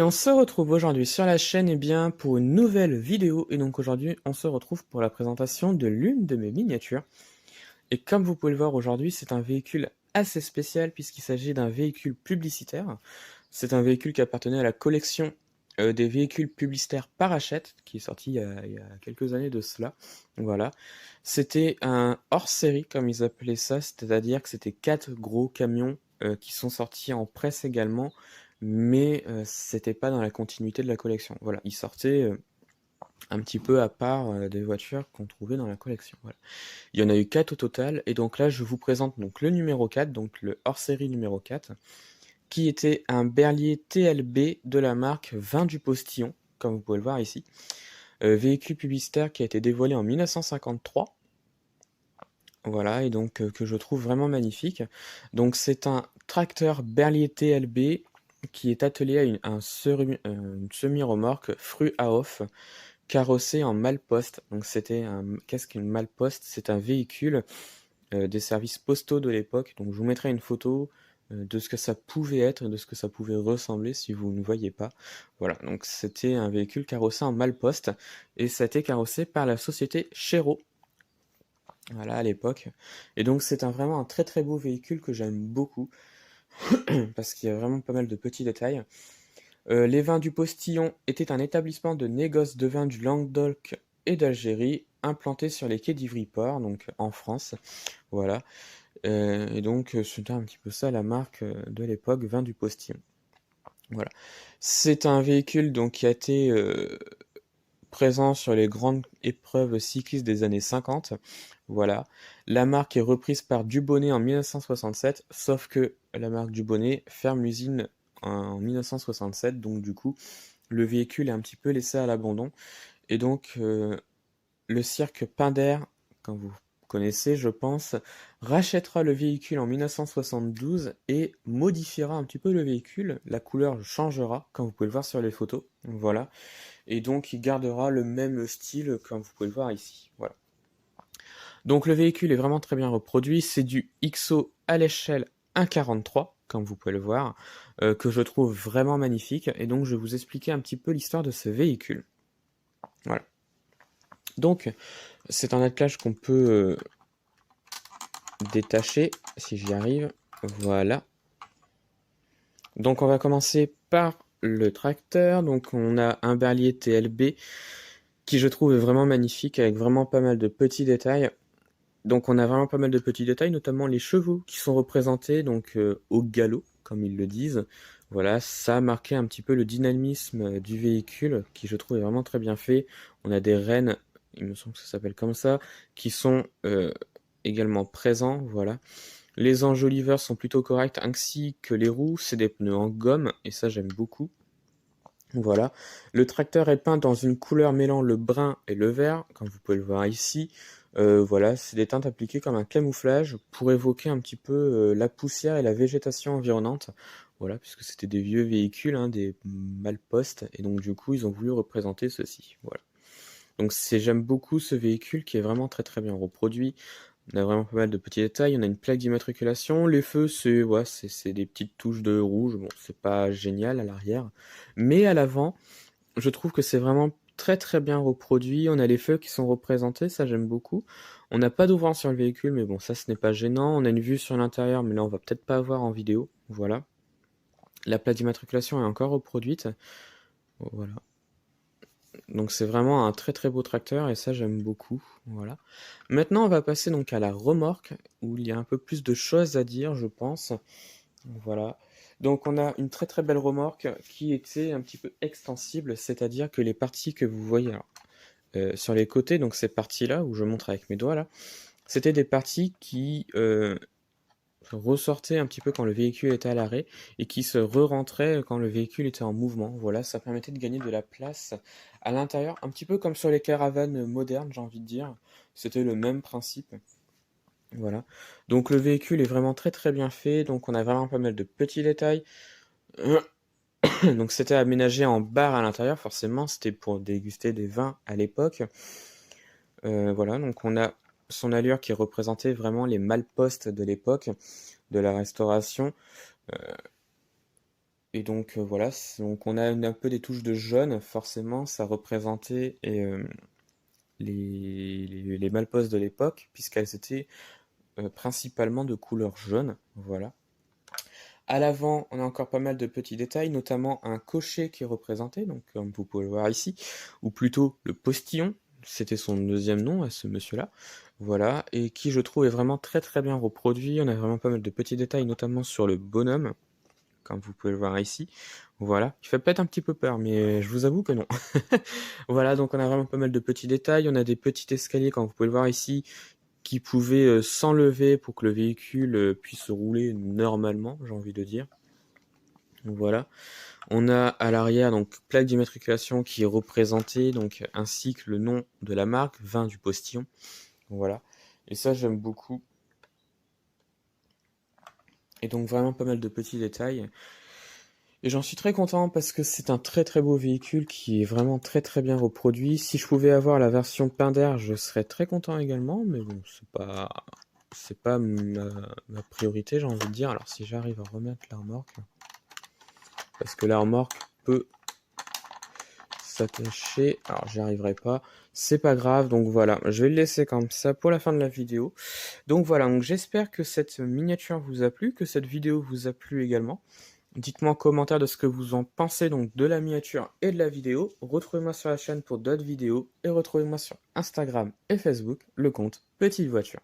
on se retrouve aujourd'hui sur la chaîne pour une nouvelle vidéo. Et donc aujourd'hui, on se retrouve pour la présentation de l'une de mes miniatures. Et comme vous pouvez le voir aujourd'hui, c'est un véhicule assez spécial puisqu'il s'agit d'un véhicule publicitaire. C'est un véhicule qui appartenait à la collection des véhicules publicitaires Parachète, qui est sorti il y a quelques années de cela. Voilà. C'était un hors-série, comme ils appelaient ça, c'est-à-dire que c'était 4 gros camions qui sont sortis en presse également, mais c'était pas dans la continuité de la collection. Voilà, ils sortaient un petit peu à part des voitures qu'on trouvait dans la collection. Voilà. Il y en a eu 4 au total, et donc là je vous présente donc le numéro 4, donc le hors-série numéro 4, qui était un Berlier TLB de la marque Vin du Postillon, comme vous pouvez le voir ici. Véhicule publicitaire qui a été dévoilé en 1953. Voilà, et donc que je trouve vraiment magnifique. Donc c'est un tracteur Berlier TLB qui est attelé à une semi-remorque Fru Aof carrossé en malle-poste. Donc qu'est-ce qu'une malle-poste? C'est un véhicule des services postaux de l'époque. Donc je vous mettrai une photo de ce que ça pouvait être, de ce que ça pouvait ressembler si vous ne voyez pas. Voilà, donc c'était un véhicule carrossé en malle-poste et ça a été carrossé par la société Chéreau. Voilà, à l'époque. Et donc c'est vraiment un très très beau véhicule que j'aime beaucoup parce qu'il y a vraiment pas mal de petits détails. Les vins du Postillon étaient un établissement de négoce de vin du Languedoc et d'Algérie, implanté sur les quais d'Ivry-Port, donc en France. Voilà. Et donc c'était un petit peu ça la marque de l'époque, Vin du Postillon. Voilà. C'est un véhicule donc qui a été présent sur les grandes épreuves cyclistes des années 50. Voilà. La marque est reprise par Dubonnet en 1967, sauf que la marque Dubonnet ferme l'usine en 1967, donc du coup, le véhicule est un petit peu laissé à l'abandon. Et donc, le cirque Pinder, quand vous connaissez, je pense, rachètera le véhicule en 1972 et modifiera un petit peu le véhicule. La couleur changera, comme vous pouvez le voir sur les photos. Voilà. Et donc, il gardera le même style, comme vous pouvez le voir ici. Voilà. Donc, le véhicule est vraiment très bien reproduit. C'est du XO à l'échelle 1,43, comme vous pouvez le voir, que je trouve vraiment magnifique. Et donc, je vais vous expliquer un petit peu l'histoire de ce véhicule. Voilà. Donc, c'est un attelage qu'on peut détacher, si j'y arrive. Voilà. Donc, on va commencer par le tracteur. Donc, on a un Berlier TLB qui, je trouve, est vraiment magnifique, avec vraiment pas mal de petits détails. Donc, on a vraiment pas mal de petits détails, notamment les chevaux qui sont représentés donc au galop, comme ils le disent. Voilà, ça a marqué un petit peu le dynamisme du véhicule, qui, je trouve, est vraiment très bien fait. On a des rênes, il me semble que ça s'appelle comme ça, qui sont également présents, voilà. Les enjoliveurs sont plutôt corrects, ainsi que les roues, c'est des pneus en gomme, et ça j'aime beaucoup. Voilà. Le tracteur est peint dans une couleur mêlant le brun et le vert, comme vous pouvez le voir ici. Voilà, c'est des teintes appliquées comme un camouflage pour évoquer un petit peu la poussière et la végétation environnante. Voilà, puisque c'était des vieux véhicules, hein, des malpostes, et donc du coup ils ont voulu représenter ceci. Voilà. Donc j'aime beaucoup ce véhicule qui est vraiment très très bien reproduit. On a vraiment pas mal de petits détails. On a une plaque d'immatriculation. Les feux, c'est des petites touches de rouge. Bon, c'est pas génial à l'arrière. Mais à l'avant, je trouve que c'est vraiment très très bien reproduit. On a les feux qui sont représentés, ça j'aime beaucoup. On n'a pas d'ouvrant sur le véhicule, mais bon, ça ce n'est pas gênant. On a une vue sur l'intérieur, mais là on va peut-être pas voir en vidéo. Voilà. La plaque d'immatriculation est encore reproduite. Voilà. Donc c'est vraiment un très très beau tracteur et ça j'aime beaucoup. Voilà. Maintenant on va passer donc à la remorque où il y a un peu plus de choses à dire je pense. Voilà. Donc on a une très très belle remorque qui était un petit peu extensible, c'est-à-dire que les parties que vous voyez alors, sur les côtés, donc ces parties-là où je montre avec mes doigts là, c'était des parties qui ressortaient un petit peu quand le véhicule était à l'arrêt et qui se re-rentraient quand le véhicule était en mouvement. Voilà, ça permettait de gagner de la place à l'intérieur, un petit peu comme sur les caravanes modernes, j'ai envie de dire. C'était le même principe. Voilà. Donc le véhicule est vraiment très très bien fait, donc on a vraiment pas mal de petits détails. Donc c'était aménagé en bar à l'intérieur, forcément, c'était pour déguster des vins à l'époque. Voilà, donc on a son allure qui représentait vraiment les malpostes de l'époque, de la restauration. Et donc voilà, donc on a un peu des touches de jaune, forcément, ça représentait les Malpos de l'époque, puisqu'elles étaient principalement de couleur jaune. Voilà. À l'avant, on a encore pas mal de petits détails, notamment un cocher qui est représenté, donc comme vous pouvez le voir ici, ou plutôt le postillon, c'était son deuxième nom à ce monsieur-là, voilà, et qui je trouve est vraiment très très bien reproduit. On a vraiment pas mal de petits détails, notamment sur le bonhomme, comme vous pouvez le voir ici. Voilà, il fait peut-être un petit peu peur, mais je vous avoue que non. Voilà, donc on a vraiment pas mal de petits détails. On a des petits escaliers, comme vous pouvez le voir ici, qui pouvaient s'enlever pour que le véhicule puisse rouler normalement, j'ai envie de dire. Donc voilà. On a à l'arrière donc plaque d'immatriculation qui est représentée, donc ainsi que le nom de la marque, vin du postillon. Voilà. Et ça j'aime beaucoup. Et donc vraiment pas mal de petits détails. Et j'en suis très content parce que c'est un très très beau véhicule qui est vraiment très très bien reproduit. Si je pouvais avoir la version Pinder, je serais très content également, mais bon, c'est pas ma priorité, j'ai envie de dire. Alors si j'arrive à remettre la remorque, parce que la remorque peut s'attacher, alors j'y arriverai pas, c'est pas grave, donc voilà, je vais le laisser comme ça pour la fin de la vidéo. Donc voilà, donc j'espère que cette miniature vous a plu, que cette vidéo vous a plu également. Dites-moi en commentaire de ce que vous en pensez donc de la miniature et de la vidéo. Retrouvez-moi sur la chaîne pour d'autres vidéos et retrouvez-moi sur Instagram et Facebook, le compte Petite Voiture.